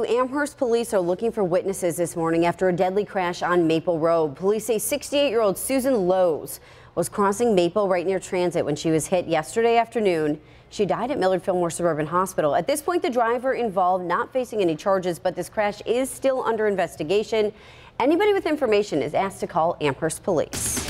Amherst Police are looking for witnesses this morning after a deadly crash on Maple Road. Police say 68-year-old Susan Lowe's was crossing Maple right near transit when she was hit yesterday afternoon. She died at Millard Fillmore Suburban Hospital. At this point, the driver involved not facing any charges, but this crash is still under investigation. Anybody with information is asked to call Amherst Police.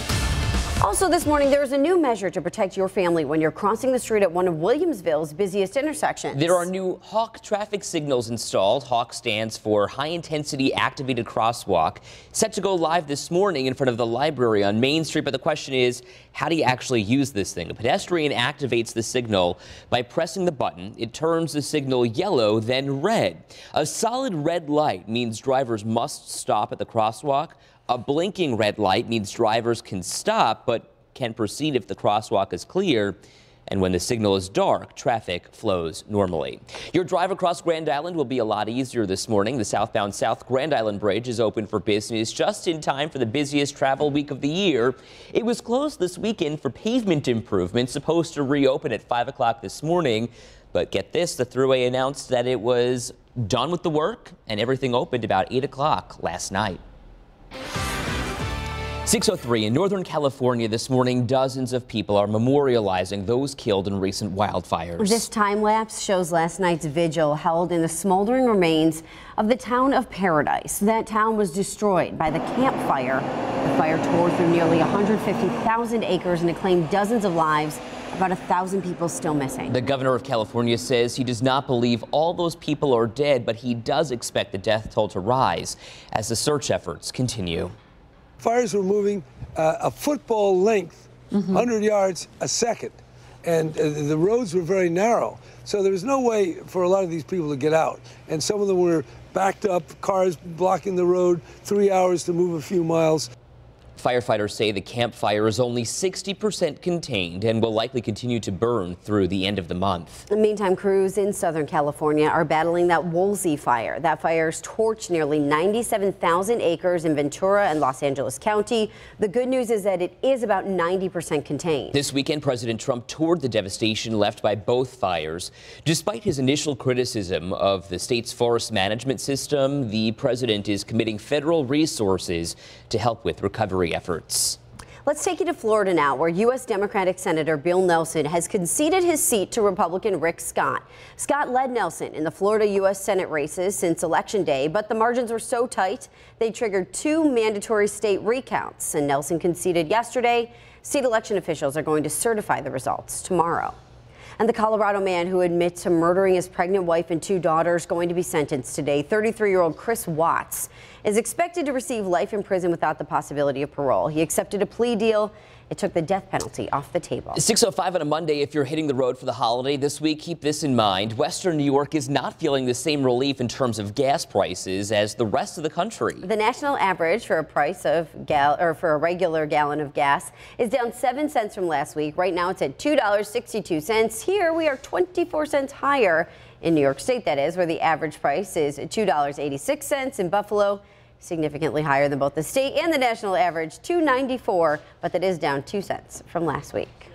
Also this morning, there is a new measure to protect your family when you're crossing the street at one of Williamsville's busiest intersections. There are new Hawk traffic signals installed. Hawk stands for High Intensity Activated Crosswalk, set to go live this morning in front of the library on Main Street. But the question is, how do you actually use this thing? A pedestrian activates the signal by pressing the button. It turns the signal yellow, then red. A solid red light means drivers must stop at the crosswalk. A blinking red light means drivers can stop but can proceed if the crosswalk is clear. And when the signal is dark, traffic flows normally. Your drive across Grand Island will be a lot easier this morning. The southbound South Grand Island Bridge is open for business just in time for the busiest travel week of the year. It was closed this weekend for pavement improvements, supposed to reopen at 5 o'clock this morning. But get this, the Thruway announced that it was done with the work and everything opened about 8 o'clock last night. 6:03 in Northern California this morning, dozens of people are memorializing those killed in recent wildfires. This time lapse shows last night's vigil held in the smoldering remains of the town of Paradise. That town was destroyed by the Camp Fire. The fire tore through nearly 150,000 acres and it claimed dozens of lives. About 1,000 people still missing. The governor of California says he does not believe all those people are dead, but he does expect the death toll to rise as the search efforts continue. Fires were moving a football length, 100 yards a second, and the roads were very narrow. So there was no way for a lot of these people to get out. And some of them were backed up, cars blocking the road, 3 hours to move a few miles. Firefighters say the Camp Fire is only 60% contained and will likely continue to burn through the end of the month. In the meantime, crews in Southern California are battling that Woolsey fire. That fire's torched nearly 97,000 acres in Ventura and Los Angeles County. The good news is that it is about 90% contained. This weekend, President Trump toured the devastation left by both fires. Despite his initial criticism of the state's forest management system, the president is committing federal resources to help with recovery efforts. Let's take you to Florida now, where U.S. Democratic Senator Bill Nelson has conceded his seat to Republican Rick Scott. Scott led Nelson in the Florida U.S. Senate races since Election Day, but the margins were so tight they triggered 2 mandatory state recounts. And Nelson conceded yesterday. State election officials are going to certify the results tomorrow. And the Colorado man who admits to murdering his pregnant wife and 2 daughters going to be sentenced today. 33-year-old Chris Watts is expected to receive life in prison without the possibility of parole. He accepted a plea deal. It took the death penalty off the table. 6:05 on a Monday. If you're hitting the road for the holiday this week, keep this in mind. Western New York is not feeling the same relief in terms of gas prices as the rest of the country. The national average for a price of for a regular gallon of gas is down 7 cents from last week. Right now it's at $2.62. Here we are 24 cents higher in New York State, that is, where the average price is $2.86. In Buffalo, significantly higher than both the state and the national average, $2.94, but that is down 2 cents from last week.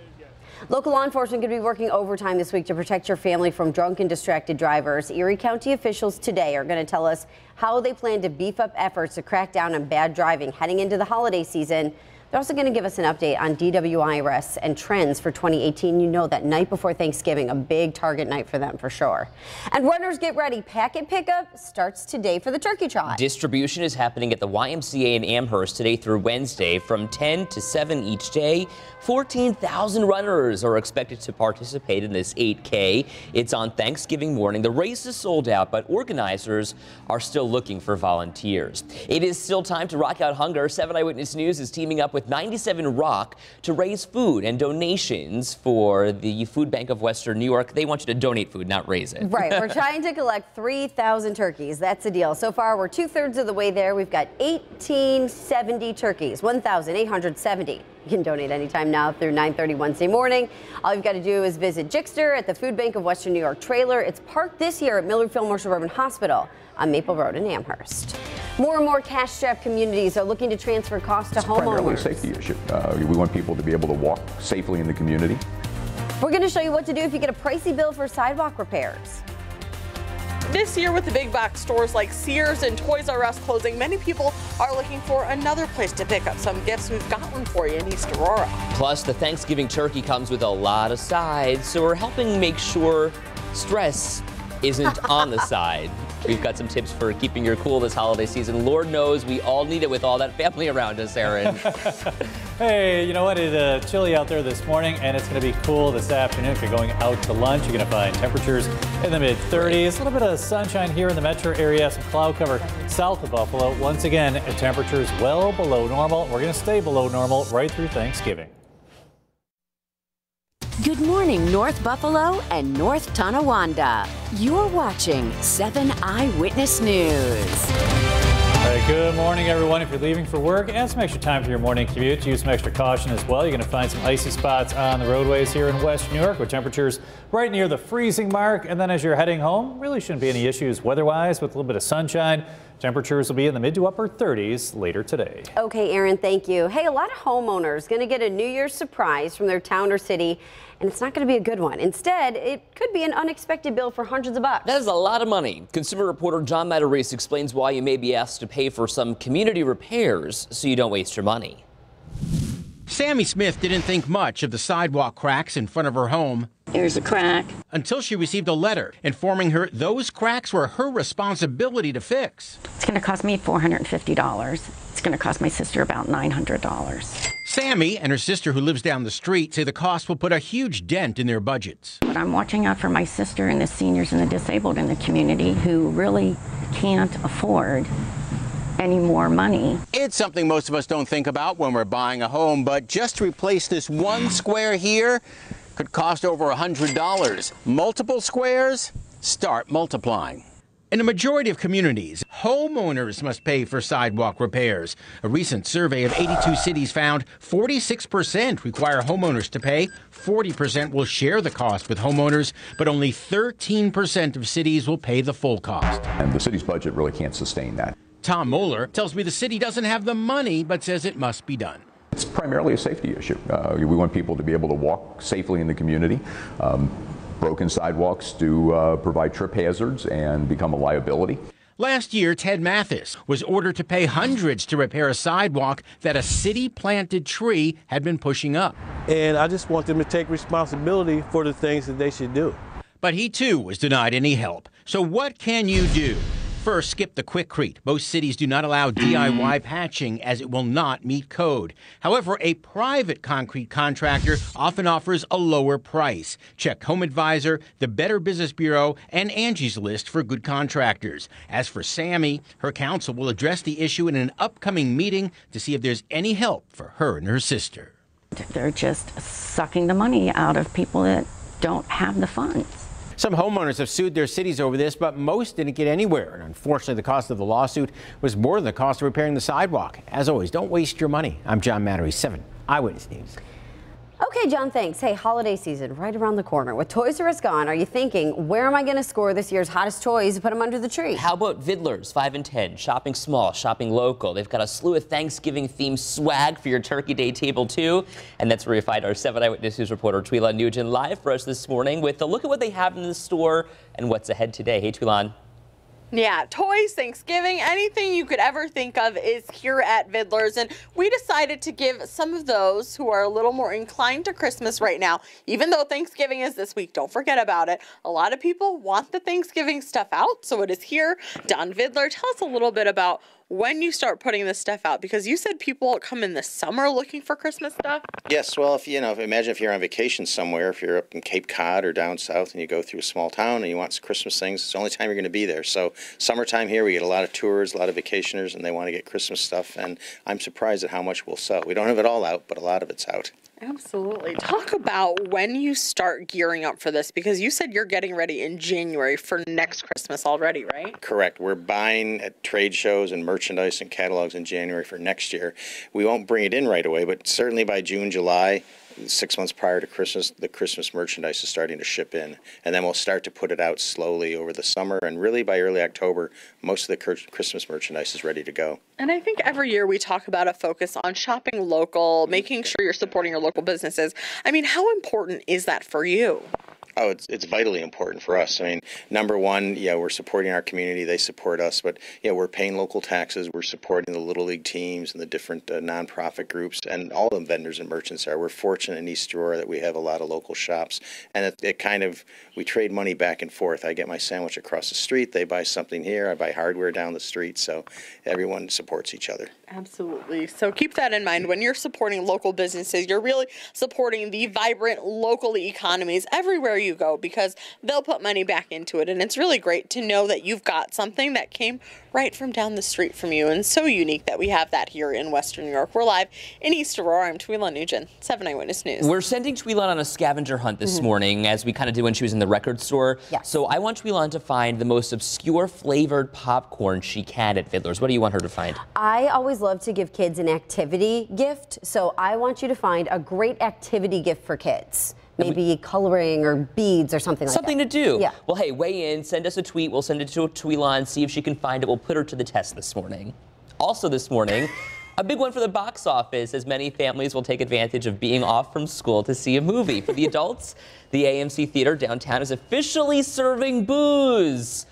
Local law enforcement could be working overtime this week to protect your family from drunk and distracted drivers. Erie County officials today are going to tell us how they plan to beef up efforts to crack down on bad driving heading into the holiday season. They're also going to give us an update on DWI arrests and trends for 2018. You know, that night before Thanksgiving, a big target night for them for sure. And runners, get ready. Packet pickup starts today for the Turkey Trot. Distribution is happening at the YMCA in Amherst today through Wednesday from 10 to 7 each day. 14,000 runners are expected to participate in this 8K. It's on Thanksgiving morning. The race is sold out, but organizers are still looking for volunteers. It is still time to rock out hunger. 7 Eyewitness News is teaming up with 97 Rock to raise food and donations for the Food Bank of Western New York. They want you to donate food, not raise it. Right. We're trying to collect 3,000 turkeys. That's the deal. So far, we're 2/3 of the way there. We've got 1,870 turkeys, 1,870. You can donate anytime now through 9:30 Wednesday morning. All you've got to do is visit Jixter at the Food Bank of Western New York trailer. It's parked this year at Millard Fillmore Suburban Hospital on Maple Road in Amherst. More and more cash-strapped communities are looking to transfer costs to homeowners. Primarily a safety issue. We want people to be able to walk safely in the community. We're going to show you what to do if you get a pricey bill for sidewalk repairs. This year, with the big box stores like Sears and Toys R Us closing, many people are looking for another place to pick up some gifts. We've got one for you in East Aurora. Plus, the Thanksgiving turkey comes with a lot of sides, so we're helping make sure stress isn't on the side. We've got some tips for keeping your cool this holiday season. Lord knows we all need it with all that family around us, Aaron. Hey, you know what? It's chilly out there this morning, and it's going to be cool this afternoon. If you're going out to lunch, you're going to find temperatures in the mid-30s. A little bit of sunshine here in the metro area, some cloud cover south of Buffalo. Once again, temperatures well below normal. We're going to stay below normal right through Thanksgiving. Good morning, North Buffalo and North Tonawanda. You're watching 7 Eyewitness News. All right, good morning, everyone. If you're leaving for work and some extra time for your morning commute, use some extra caution as well. You're going to find some icy spots on the roadways here in West New York with temperatures right near the freezing mark. And then as you're heading home, really shouldn't be any issues weather-wise with a little bit of sunshine. Temperatures will be in the mid to upper 30s later today. Okay, Aaron, thank you. Hey, a lot of homeowners going to get a New Year's surprise from their town or city, and it's not going to be a good one. Instead, it could be an unexpected bill for hundreds of bucks. That is a lot of money. Consumer reporter John Matarese explains why you may be asked to pay for some community repairs so you don't waste your money. Sammy Smith didn't think much of the sidewalk cracks in front of her home. There's a crack. Until she received a letter informing her those cracks were her responsibility to fix. It's going to cost me $450. It's going to cost my sister about $900. Sammy and her sister, who lives down the street, say the cost will put a huge dent in their budgets. But I'm watching out for my sister and the seniors and the disabled in the community who really can't afford any more money. It's something most of us don't think about when we're buying a home, but just to replace this one square here could cost over $100. Multiple squares? Start multiplying. In a majority of communities, homeowners must pay for sidewalk repairs. A recent survey of 82 cities found 46% require homeowners to pay, 40% will share the cost with homeowners, but only 13% of cities will pay the full cost. And the city's budget really can't sustain that. Tom Moeller tells me the city doesn't have the money, but says it must be done. It's primarily a safety issue. We want people to be able to walk safely in the community. Broken sidewalks do provide trip hazards and become a liability. Last year, Ted Mathis was ordered to pay hundreds to repair a sidewalk that a city-planted tree had been pushing up. And I just want them to take responsibility for the things that they should do. But he, too, was denied any help. So what can you do? First, skip the quickcrete. Most cities do not allow DIY patching as it will not meet code. However, a private concrete contractor often offers a lower price. Check Home Advisor, the Better Business Bureau, and Angie's List for good contractors. As for Sammy, her counsel will address the issue in an upcoming meeting to see if there's any help for her and her sister. They're just sucking the money out of people that don't have the funds. Some homeowners have sued their cities over this, but most didn't get anywhere. And unfortunately, the cost of the lawsuit was more than the cost of repairing the sidewalk. As always, don't waste your money. I'm John Matarese, 7 Eyewitness News. Okay, John, thanks. Hey, holiday season right around the corner. With Toys R Us gone, are you thinking, where am I going to score this year's hottest toys and put them under the tree? How about Vidler's 5 and 10? Shopping small, shopping local. They've got a slew of Thanksgiving-themed swag for your Turkey Day table, too. And that's where we find our 7 Eyewitness News reporter, Tweelan Nugent, live for us this morning with a look at what they have in the store and what's ahead today. Hey, Tweelan. Yeah, toys, Thanksgiving, anything you could ever think of is here at Vidler's, and we decided to give some of those who are a little more inclined to Christmas right now, even though Thanksgiving is this week, don't forget about it. A lot of people want the Thanksgiving stuff out, so it is here. Don Vidler, tell us a little bit about when you start putting this stuff out, because you said people come in the summer looking for Christmas stuff. Yes, well, imagine if you're on vacation somewhere, if you're up in Cape Cod or down south and you go through a small town and you want some Christmas things, it's the only time you're going to be there. So summertime here, we get a lot of tours, a lot of vacationers, and they want to get Christmas stuff, and I'm surprised at how much we'll sell. We don't have it all out, but a lot of it's out. Absolutely. Talk about when you start gearing up for this, because you said you're getting ready in January for next Christmas already, right? Correct. We're buying at trade shows and merchandise and catalogs in January for next year. We won't bring it in right away, but certainly by June, July, 6 months prior to Christmas, the Christmas merchandise is starting to ship in. And then we'll start to put it out slowly over the summer. And really by early October, most of the Christmas merchandise is ready to go. And I think every year we talk about a focus on shopping local, making sure you're supporting your local businesses. I mean, how important is that for you? Oh, it's vitally important for us. I mean, number one, yeah, we're supporting our community. They support us, but yeah, we're paying local taxes. We're supporting the Little League teams and the different nonprofit groups, and all the vendors and merchants are. We're fortunate in East Aurora that we have a lot of local shops, and it kind of, we trade money back and forth. I get my sandwich across the street. They buy something here. I buy hardware down the street. So everyone supports each other. Absolutely. So keep that in mind. When you're supporting local businesses, you're really supporting the vibrant local economies everywhere you go, because they'll put money back into it. And it's really great to know that you've got something that came right from down the street from you, and so unique that we have that here in Western New York. We're live in East Aurora. I'm Twila Nugent, 7 Eyewitness News. We're sending Twila on a scavenger hunt this morning, as we kind of do when she was in the record store. Yes. So I want Twila to find the most obscure flavored popcorn she can at Vidler's. What do you want her to find? I always love to give kids an activity gift, so I want you to find a great activity gift for kids. Maybe coloring or beads or something like that. Something to do. Yeah. Well, hey, weigh in, send us a tweet. We'll send it to Twila and see if she can find it. We'll put her to the test this morning. Also this morning, a big one for the box office, as many families will take advantage of being off from school to see a movie. For the adults, the AMC Theater downtown is officially serving booze.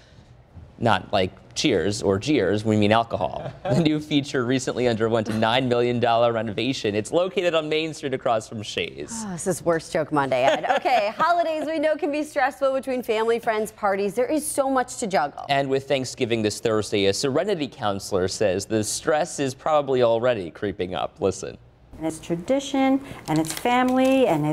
Not like Cheers or Jeers, we mean alcohol. The new feature recently underwent a $9 million renovation. It's located on Main Street across from Shays. Oh, this is worst joke Monday, Ed. Okay, holidays we know can be stressful between family, friends, parties. There is so much to juggle. And with Thanksgiving this Thursday, a Serenity counselor says the stress is probably already creeping up. Listen. And it's tradition, and it's family, and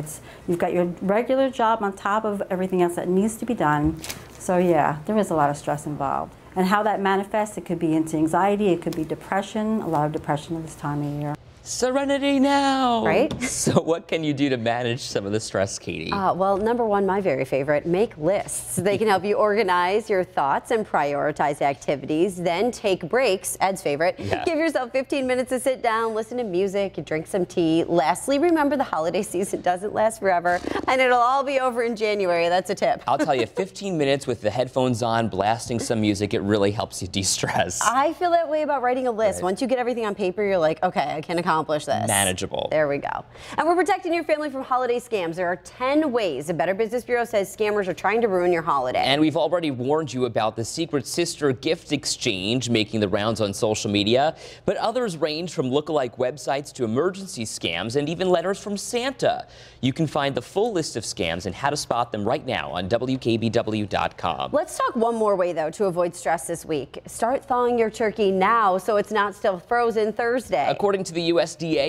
you've got your regular job on top of everything else that needs to be done. So yeah, there is a lot of stress involved. And how that manifests, it could be into anxiety, it could be depression, a lot of depression at this time of year. Serenity now. Right? So what can you do to manage some of the stress, Katie? Well, number one, my very favorite, make lists. They can help you organize your thoughts and prioritize activities, then take breaks, Ed's favorite. Yeah. Give yourself 15 minutes to sit down, listen to music, drink some tea. Lastly, remember the holiday season doesn't last forever, and it'll all be over in January. That's a tip. I'll tell you, 15 minutes with the headphones on, blasting some music, it really helps you de-stress. I feel that way about writing a list. Once you get everything on paper, you're like, okay, I can accomplish this. Manageable. There we go. And we're protecting your family from holiday scams. There are 10 ways the Better Business Bureau says scammers are trying to ruin your holiday. And we've already warned you about the secret sister gift exchange making the rounds on social media. But others range from lookalike websites to emergency scams and even letters from Santa. You can find the full list of scams and how to spot them right now on WKBW.com. Let's talk one more way, though, to avoid stress this week. Start thawing your turkey now so it's not still frozen Thursday. According to the USDA,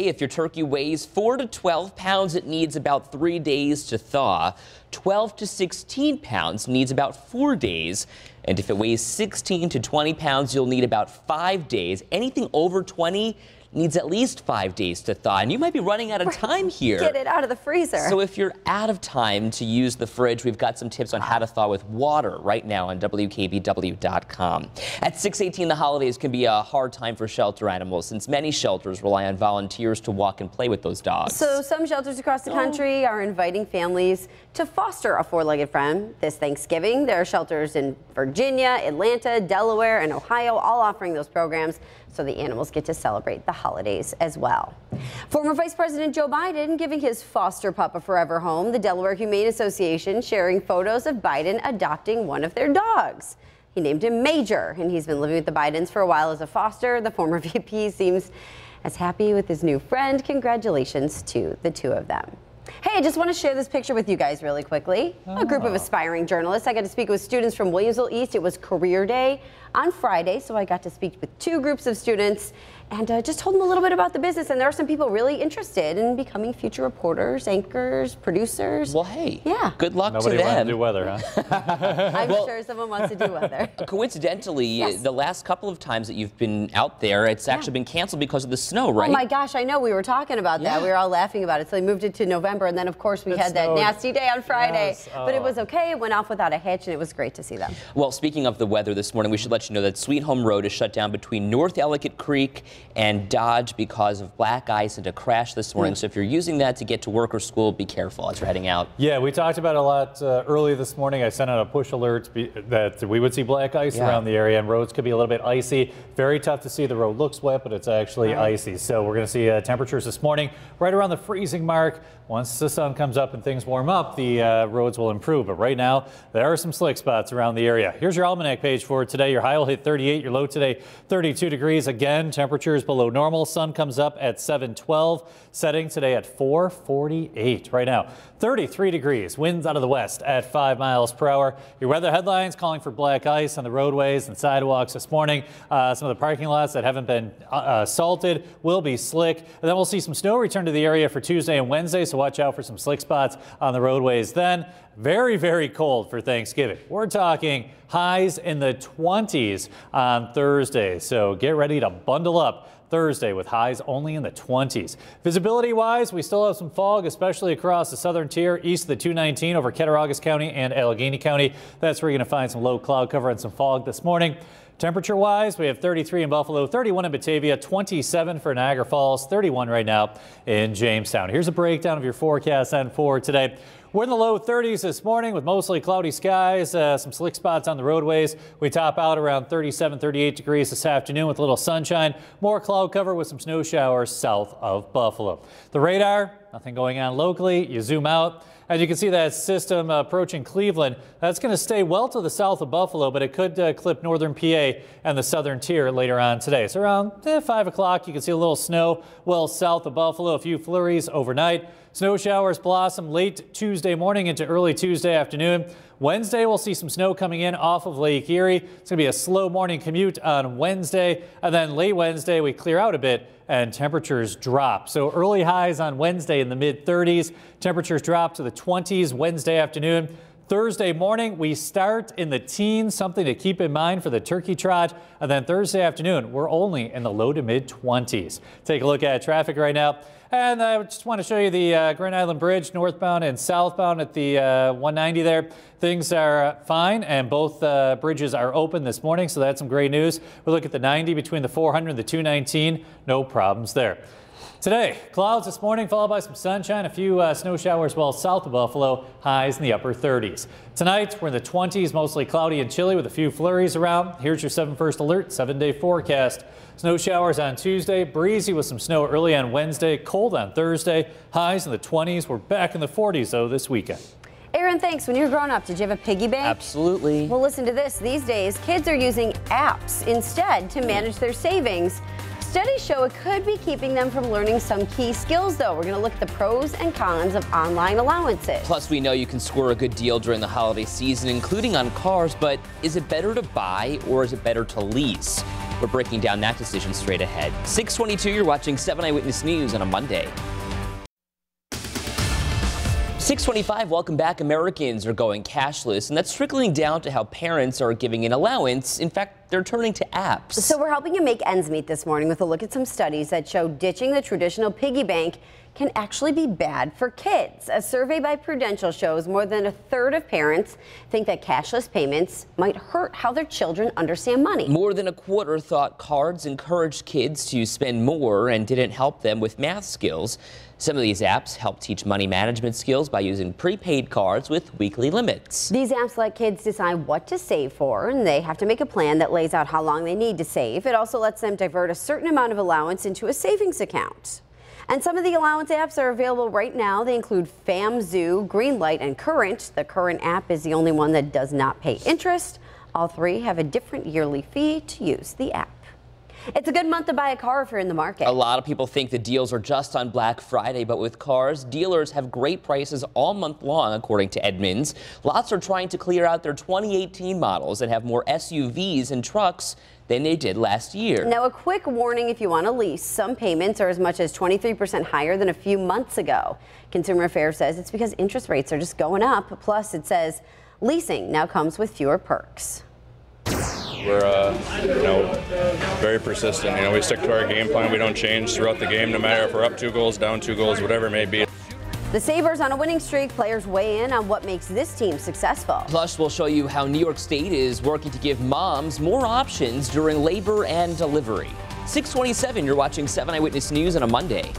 if your turkey weighs 4 to 12 pounds, it needs about 3 days to thaw. 12 to 16 pounds needs about 4 days. And if it weighs 16 to 20 pounds, you'll need about 5 days. Anything over 20 needs at least 5 days to thaw, and you might be running out of time here. Get it out of the freezer. So if you're out of time to use the fridge, we've got some tips on how to thaw with water right now on WKBW.com. At 6:18, the holidays can be a hard time for shelter animals, since many shelters rely on volunteers to walk and play with those dogs. So some shelters across the country are inviting families to foster a four-legged friend this Thanksgiving. There are shelters in Virginia, Atlanta, Delaware, and Ohio, all offering those programs, so the animals get to celebrate the holidays as well. Former Vice President Joe Biden giving his foster pup a forever home. The Delaware Humane Association sharing photos of Biden adopting one of their dogs. He named him Major, and he's been living with the Bidens for a while as a foster. The former VP seems as happy with his new friend. Congratulations to the two of them. Hey, I just want to share this picture with you guys really quickly. A group of aspiring journalists. I got to speak with students from Williamsville East. It was career day on Friday, so I got to speak with two groups of students and just told them a little bit about the business. And there are some people really interested in becoming future reporters, anchors, producers. Well, hey, yeah, good luck Nobody to them. wants to do weather, huh? I'm sure someone wants to do weather. Coincidentally, the last couple of times that you've been out there, it's actually been canceled because of the snow, right? Oh my gosh, I know. We were talking about that. We were all laughing about it. So they moved it to November, and then of course we had that nasty day on Friday. Yes. But it was okay. It went off without a hitch, and it was great to see them. Well, speaking of the weather this morning, we should let you let you know that Sweet Home Road is shut down between North Ellicott Creek and Dodge because of black ice and a crash this morning. So if you're using that to get to work or school, be careful as you're heading out. Yeah, we talked about it a lot early this morning. I sent out a push alert that we would see black ice around the area, and roads could be a little bit icy. Very tough to see. The road looks wet, but it's actually icy. So we're going to see temperatures this morning right around the freezing mark. Once the sun comes up and things warm up, the roads will improve. But right now, there are some slick spots around the area. Here's your almanac page for today. Your high will hit 38. Your low today, 32 degrees. Again, temperatures below normal. Sun comes up at 7:12. Setting today at 4:48. Right now, 33 degrees. Winds out of the west at 5 miles per hour. Your weather headlines calling for black ice on the roadways and sidewalks this morning. Some of the parking lots that haven't been salted will be slick. And then we'll see some snow return to the area for Tuesday and Wednesday. So watch out for some slick spots on the roadways then. Very, very cold for Thanksgiving. We're talking highs in the 20s on Thursday. So get ready to bundle up Thursday with highs only in the 20s. Visibility wise, we still have some fog, especially across the southern tier east of the 219 over Cattaraugus County and Allegheny County. That's where you're going to find some low cloud cover and some fog this morning. Temperature wise, we have 33 in Buffalo, 31 in Batavia, 27 for Niagara Falls, 31 right now in Jamestown. Here's a breakdown of your forecast and for today. We're in the low 30s this morning with mostly cloudy skies, some slick spots on the roadways. We top out around 37, 38 degrees this afternoon with a little sunshine. More cloud cover with some snow showers south of Buffalo. The radar, nothing going on locally. You zoom out. As you can see, that system approaching Cleveland, that's going to stay well to the south of Buffalo, but it could clip northern PA and the southern tier later on today. So around 5 o'clock, you can see a little snow well south of Buffalo, a few flurries overnight. Snow showers blossom late Tuesday morning into early Tuesday afternoon. Wednesday, we'll see some snow coming in off of Lake Erie. It's going to be a slow morning commute on Wednesday, and then late Wednesday, we clear out a bit and temperatures drop. So early highs on Wednesday in the mid-30s. Temperatures drop to the 20s Wednesday afternoon. Thursday morning, we start in the teens, something to keep in mind for the turkey trot. And then Thursday afternoon, we're only in the low to mid-20s. Take a look at traffic right now. And I just want to show you the Grand Island Bridge, northbound and southbound at the 190 there. Things are fine, and both bridges are open this morning, so that's some great news. We look at the 90 between the 400 and the 219, no problems there. Today, clouds this morning followed by some sunshine, a few snow showers well south of Buffalo, highs in the upper 30s. Tonight, we're in the 20s, mostly cloudy and chilly with a few flurries around. Here's your 7 First Alert 7-day forecast. Snow showers on Tuesday, breezy with some snow early on Wednesday, cold on Thursday, highs in the 20s. We're back in the 40s, though, this weekend. Aaron, thanks. When you were growing up, did you have a piggy bank? Absolutely. Well, listen to this. These days, kids are using apps instead to manage their savings. Studies show it could be keeping them from learning some key skills, though. We're going to look at the pros and cons of online allowances. Plus, we know you can score a good deal during the holiday season, including on cars, but is it better to buy or is it better to lease? We're breaking down that decision straight ahead. 6:22, you're watching 7 Eyewitness News on a Monday. 6:25, welcome back. Americans are going cashless, and that's trickling down to how parents are giving an allowance. In fact, they're turning to apps. So we're helping you make ends meet this morning with a look at some studies that show ditching the traditional piggy bank can actually be bad for kids. A survey by Prudential shows more than a third of parents think that cashless payments might hurt how their children understand money. More than a quarter thought cards encouraged kids to spend more and didn't help them with math skills. Some of these apps help teach money management skills by using prepaid cards with weekly limits. These apps let kids decide what to save for, and they have to make a plan that lays out how long they need to save. It also lets them divert a certain amount of allowance into a savings account. And some of the allowance apps are available right now. They include FamZoo, Greenlight, and Current. The Current app is the only one that does not pay interest. All three have a different yearly fee to use the app. It's a good month to buy a car if you're in the market. A lot of people think the deals are just on Black Friday, but with cars, dealers have great prices all month long, according to Edmunds. Lots are trying to clear out their 2018 models and have more SUVs and trucks than they did last year. Now, a quick warning if you want to lease. Some payments are as much as 23% higher than a few months ago. Consumer Affairs says it's because interest rates are just going up. Plus, it says leasing now comes with fewer perks. We're, very persistent. We stick to our game plan. We don't change throughout the game, no matter if we're up 2 goals, down 2 goals, whatever it may be. The Sabres on a winning streak. Players weigh in on what makes this team successful. Plus, we'll show you how New York State is working to give moms more options during labor and delivery. 6:27, you're watching 7 Eyewitness News on a Monday.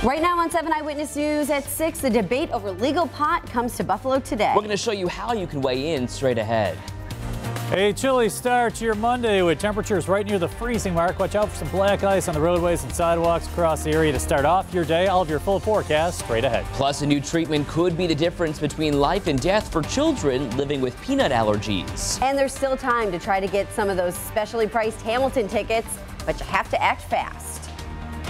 Right now on 7 Eyewitness News at 6, the debate over legal pot comes to Buffalo today. We're going to show you how you can weigh in straight ahead. A chilly start to your Monday with temperatures right near the freezing mark. Watch out for some black ice on the roadways and sidewalks across the area to start off your day. All of your full forecast straight ahead. Plus, a new treatment could be the difference between life and death for children living with peanut allergies. And there's still time to try to get some of those specially priced Hamilton tickets, but you have to act fast.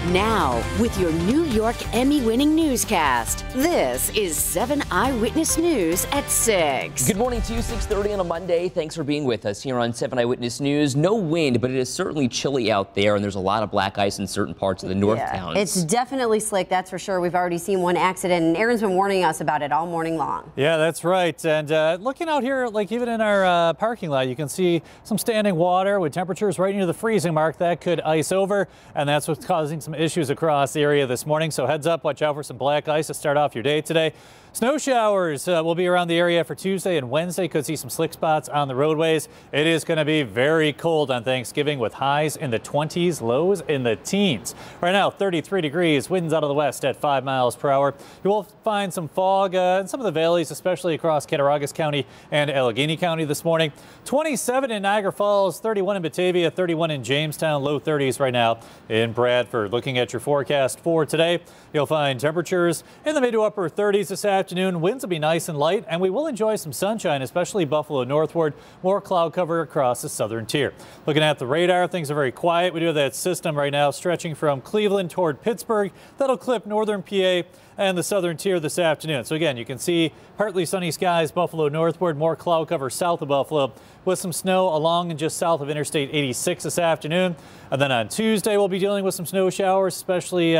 Now, with your New York Emmy-winning newscast, this is 7 Eyewitness News at 6. Good morning to you, 6:30 on a Monday. Thanks for being with us here on 7 Eyewitness News. No wind, but it is certainly chilly out there, and there's a lot of black ice in certain parts of the north towns. It's definitely slick, that's for sure. We've already seen one accident, and Aaron's been warning us about it all morning long. Yeah, that's right. And looking out here, like even in our parking lot, you can see some standing water with temperatures right near the freezing mark. That could ice over, and that's what's causing some issues across the area this morning. So heads up, watch out for some black ice to start off your day today. Snow showers will be around the area for Tuesday and Wednesday. Could see some slick spots on the roadways. It is going to be very cold on Thanksgiving with highs in the 20s, lows in the teens. Right now, 33 degrees, winds out of the west at 5 miles per hour. You will find some fog in some of the valleys, especially across Cattaraugus County and Allegheny County this morning. 27 in Niagara Falls, 31 in Batavia, 31 in Jamestown, low 30s right now in Bradford. Looking at your forecast for today, you'll find temperatures in the mid to upper 30s this afternoon. Winds will be nice and light, and we will enjoy some sunshine, especially Buffalo northward. More cloud cover across the southern tier. Looking at the radar, things are very quiet. We do have that system right now stretching from Cleveland toward Pittsburgh. That'll clip northern PA and the southern tier this afternoon. So again, you can see partly sunny skies, Buffalo northward, more cloud cover south of Buffalo with some snow along and just south of Interstate 86 this afternoon. And then on Tuesday, we'll be dealing with some snow showers, especially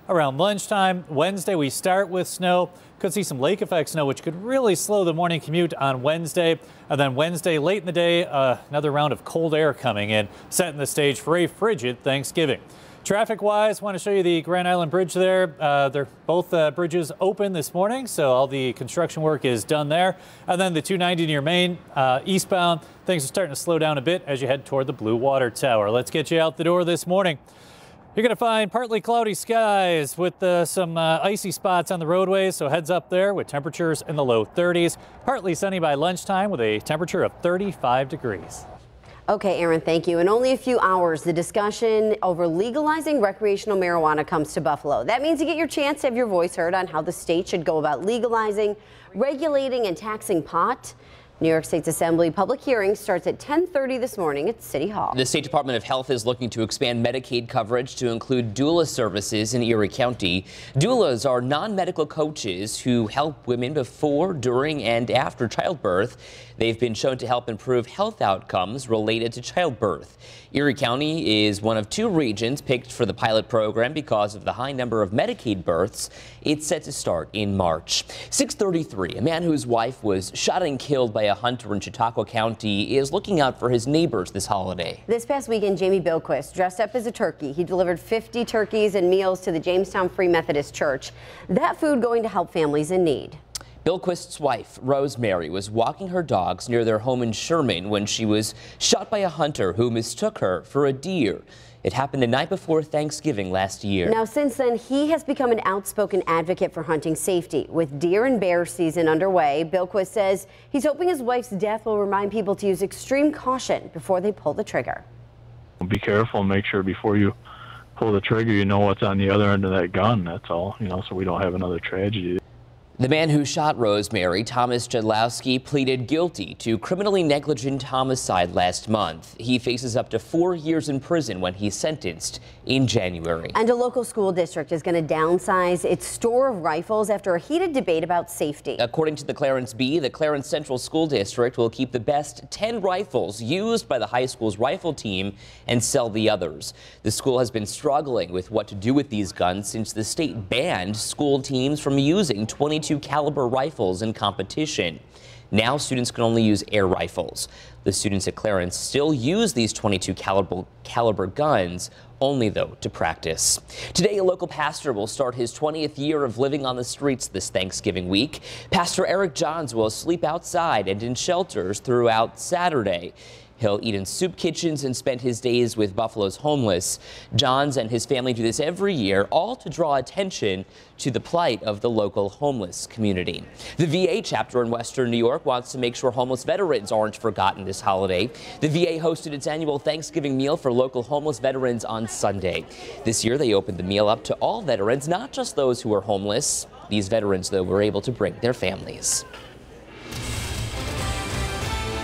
around lunchtime. Wednesday, we start with snow. Could see some lake effect snow, which could really slow the morning commute on Wednesday. And then Wednesday, late in the day, another round of cold air coming in, setting the stage for a frigid Thanksgiving. Traffic-wise, want to show you the Grand Island Bridge there. They're both bridges open this morning, so all the construction work is done there. And then the 290 near Maine, eastbound, things are starting to slow down a bit as you head toward the Blue Water Tower. Let's get you out the door this morning. You're going to find partly cloudy skies with some icy spots on the roadways, so heads up there with temperatures in the low 30s. Partly sunny by lunchtime with a temperature of 35 degrees. Okay, Aaron, thank you. In only a few hours, the discussion over legalizing recreational marijuana comes to Buffalo. That means you get your chance to have your voice heard on how the state should go about legalizing, regulating, and taxing pot. New York State's Assembly public hearing starts at 10:30 this morning at City Hall. The State Department of Health is looking to expand Medicaid coverage to include doula services in Erie County. Doulas are non-medical coaches who help women before, during, and after childbirth. They've been shown to help improve health outcomes related to childbirth. Erie County is one of 2 regions picked for the pilot program because of the high number of Medicaid births. It's set to start in March. 6:33, a man whose wife was shot and killed by a hunter in Chautauqua County is looking out for his neighbors this holiday. This past weekend, Jamie Bilquist dressed up as a turkey. He delivered 50 turkeys and meals to the Jamestown Free Methodist Church. That food going to help families in need. Bilquist's wife, Rosemary, was walking her dogs near their home in Sherman when she was shot by a hunter who mistook her for a deer. It happened the night before Thanksgiving last year. Now, since then, he has become an outspoken advocate for hunting safety. With deer and bear season underway, Bilquist says he's hoping his wife's death will remind people to use extreme caution before they pull the trigger. Be careful and make sure before you pull the trigger, you know what's on the other end of that gun. That's all, so we don't have another tragedy. The man who shot Rosemary, Thomas Jedlowski, pleaded guilty to criminally negligent homicide last month. He faces up to 4 years in prison when he's sentenced in January. And a local school district is going to downsize its store of rifles after a heated debate about safety. According to the Clarence Bee, the Clarence Central School District will keep the best 10 rifles used by the high school's rifle team and sell the others. The school has been struggling with what to do with these guns since the state banned school teams from using .22 caliber rifles in competition. Now students can only use air rifles. The students at Clarence still use these .22 caliber guns, only though to practice. Today, a local pastor will start his 20th year of living on the streets this Thanksgiving week. Pastor Eric Johns will sleep outside and in shelters throughout Saturday. He'll eat in soup kitchens and spend his days with Buffalo's homeless. Johns and his family do this every year, all to draw attention to the plight of the local homeless community. The VA chapter in Western New York wants to make sure homeless veterans aren't forgotten this holiday. The VA hosted its annual Thanksgiving meal for local homeless veterans on Sunday. This year, they opened the meal up to all veterans, not just those who are homeless. These veterans, though, were able to bring their families.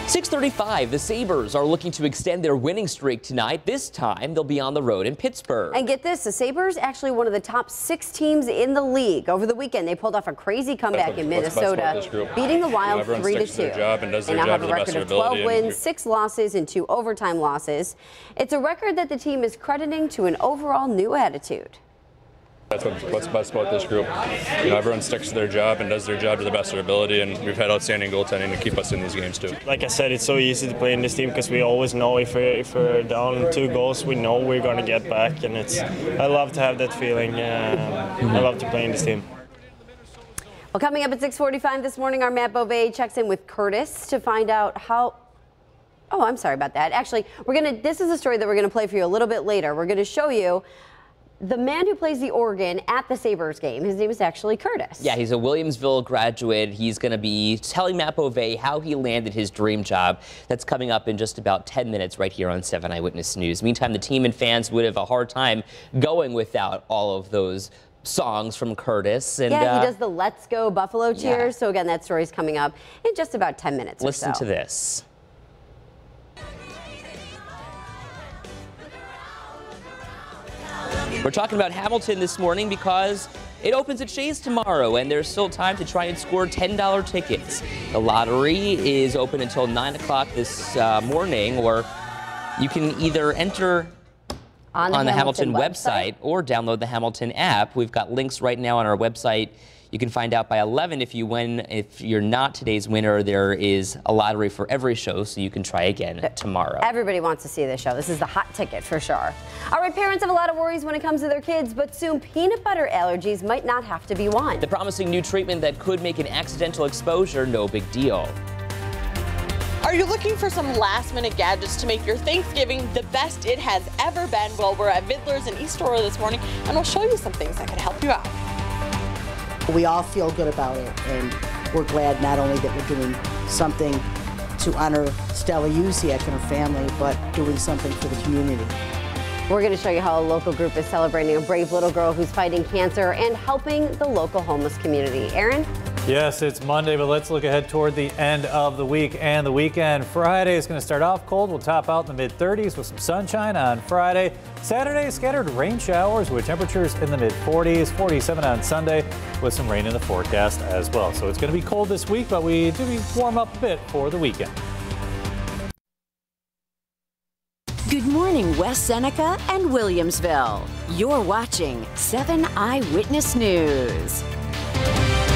6:35, the Sabres are looking to extend their winning streak tonight. This time, they'll be on the road in Pittsburgh. And get this, the Sabres actually one of the top 6 teams in the league. Over the weekend, they pulled off a crazy comeback in Minnesota, beating the Wild 3-2. They now have a record of 12 wins, 6 losses, and 2 overtime losses. It's a record that the team is crediting to an overall new attitude. That's what's best about this group. You know, everyone sticks to their job and does their job to the best of their ability, and we've had outstanding goaltending to keep us in these games too. Like I said, it's so easy to play in this team because we always know if we're down 2 goals, we know we're going to get back, and I love to have that feeling. I love to play in this team. Well, coming up at 6:45 this morning, our Matt Beauvais checks in with Curtis to find out how. Oh, I'm sorry about that. Actually, this is a story that we're going to play for you a little bit later. We're going to show you the man who plays the organ at the Sabres game. His name is actually Curtis. Yeah, he's a Williamsville graduate. He's going to be telling Matt Beauvais how he landed his dream job. That's coming up in just about 10 minutes right here on 7 Eyewitness News. Meantime, the team and fans would have a hard time going without all of those songs from Curtis. And, yeah, he does the Let's Go Buffalo cheers. Yeah. So again, that story's coming up in just about 10 minutes Listen or so. to this. We're talking about Hamilton this morning because it opens at Shays tomorrow, and there's still time to try and score $10 tickets. The lottery is open until 9 o'clock this morning, or you can either enter on the Hamilton website or download the Hamilton app. We've got links right now on our website. You can find out by 11 if you win. If you're not today's winner, there is a lottery for every show, so you can try again tomorrow. Everybody wants to see this show. This is the hot ticket for sure. All right, parents have a lot of worries when it comes to their kids, but soon peanut butter allergies might not have to be one. The promising new treatment that could make an accidental exposure no big deal. Are you looking for some last-minute gadgets to make your Thanksgiving the best it has ever been? Well, we're at Vidler's in East Aurora this morning, and we'll show you some things that can help you out. We all feel good about it, and we're glad not only that we're doing something to honor Stella Yusiak and her family, but doing something for the community. We're going to show you how a local group is celebrating a brave little girl who's fighting cancer and helping the local homeless community. Aaron? Yes, it's Monday, but let's look ahead toward the end of the week and the weekend. Friday is going to start off cold. We'll top out in the mid-30s with some sunshine on Friday. Saturday, scattered rain showers with temperatures in the mid-40s, 47 on Sunday with some rain in the forecast as well. So it's going to be cold this week, but we do warm up a bit for the weekend. Good morning, West Seneca and Williamsville. You're watching 7 Eyewitness News.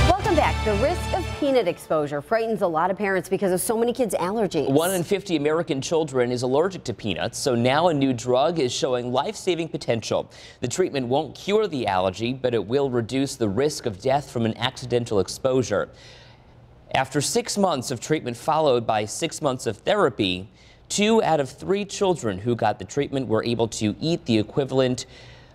Welcome back. The risk of peanut exposure frightens a lot of parents because of so many kids' allergies. 1 in 50 American children is allergic to peanuts, so now a new drug is showing life-saving potential. The treatment won't cure the allergy, but it will reduce the risk of death from an accidental exposure. After 6 months of treatment followed by 6 months of therapy, 2 out of 3 children who got the treatment were able to eat the equivalent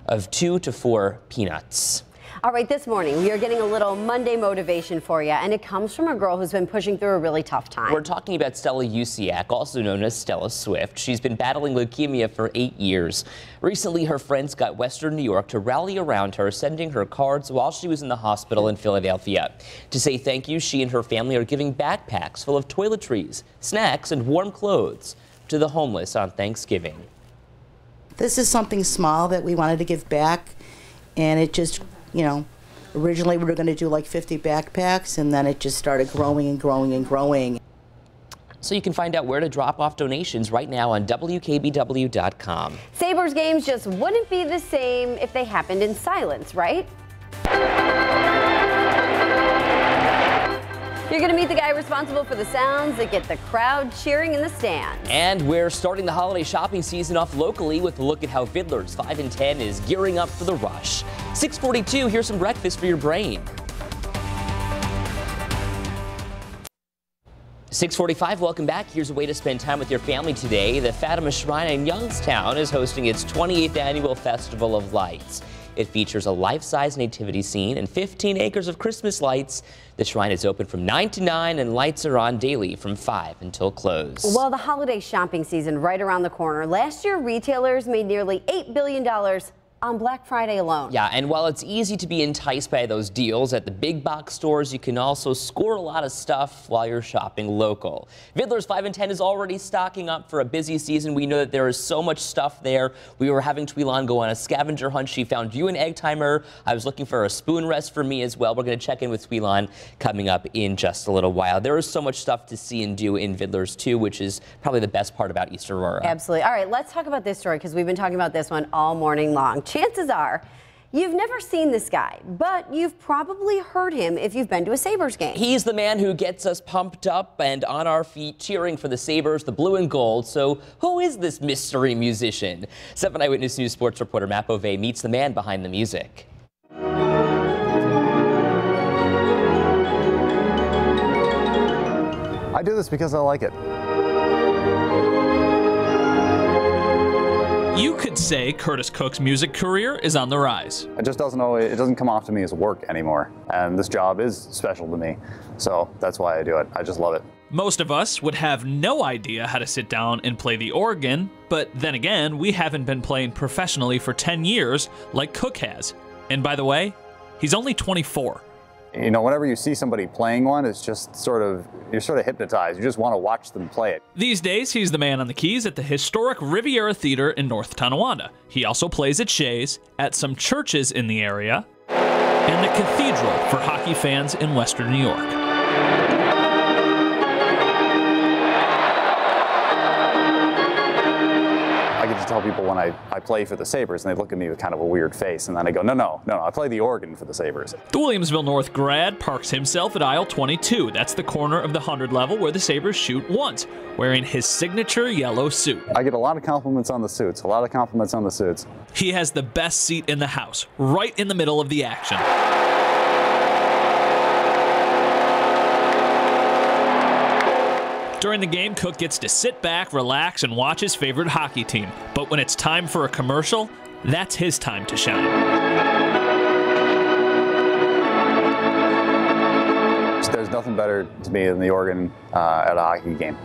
of 2 to 4 peanuts. All right, this morning we are getting a little Monday motivation for you, and it comes from a girl who's been pushing through a really tough time. We're talking about Stella Yusiak, also known as Stella Swift. She's been battling leukemia for 8 years. Recently, her friends got Western New York to rally around her, sending her cards while she was in the hospital in Philadelphia. To say thank you, she and her family are giving backpacks full of toiletries, snacks, and warm clothes to the homeless on Thanksgiving. This is something small that we wanted to give back, and it just, you know, originally we were going to do like 50 backpacks, and then it just started growing and growing and growing. So you can find out where to drop off donations right now on WKBW.com. Sabres games just wouldn't be the same if they happened in silence, right? You're going to meet the guy responsible for the sounds that get the crowd cheering in the stands. And we're starting the holiday shopping season off locally with a look at how Vidler's 5 and 10 is gearing up for the rush. 6:42, here's some breakfast for your brain. 6:45, welcome back. Here's a way to spend time with your family today. The Fatima Shrine in Youngstown is hosting its 28th annual Festival of Lights. It features a life-size nativity scene and 15 acres of Christmas lights. The shrine is open from 9 to 9 and lights are on daily from 5 until close. Well, the holiday shopping season right around the corner. Last year, retailers made nearly $8 billion on Black Friday alone. Yeah, and while it's easy to be enticed by those deals at the big box stores, you can also score a lot of stuff while you're shopping local. Vidler's 5 and 10 is already stocking up for a busy season. We know that there is so much stuff there. We were having Tweelan go on a scavenger hunt. She found you an egg timer. I was looking for a spoon rest for me as well. We're going to check in with Tweelan coming up in just a little while. There is so much stuff to see and do in Vidler's too, which is probably the best part about East Aurora. Absolutely. All right, let's talk about this story because we've been talking about this one all morning long. Chances are you've never seen this guy, but you've probably heard him if you've been to a Sabres game. He's the man who gets us pumped up and on our feet cheering for the Sabres, the blue and gold. So who is this mystery musician? 7 Eyewitness News sports reporter Matt Beauvais meets the man behind the music. I do this because I like it. You could say Curtis Cook's music career is on the rise. It just doesn't come off to me as work anymore. And this job is special to me. So that's why I do it. I just love it. Most of us would have no idea how to sit down and play the organ, but then again, we haven't been playing professionally for 10 years like Cook has. And by the way, he's only 24. You know, whenever you see somebody playing one, it's just you're sort of hypnotized. You just want to watch them play it. These days, he's the man on the keys at the historic Riviera Theater in North Tonawanda. He also plays at Shays, at some churches in the area, and the Cathedral for hockey fans in Western New York. I get to tell people when I play for the Sabres, and they look at me with kind of a weird face, and then I go, no, I play the organ for the Sabres. The Williamsville North grad parks himself at aisle 22. That's the corner of the 100 level where the Sabres shoot once, wearing his signature yellow suit. I get a lot of compliments on the suits, He has the best seat in the house, right in the middle of the action. During the game, Cook gets to sit back, relax, and watch his favorite hockey team. But when it's time for a commercial, that's his time to shine. There's nothing better to me than the organ at a hockey game.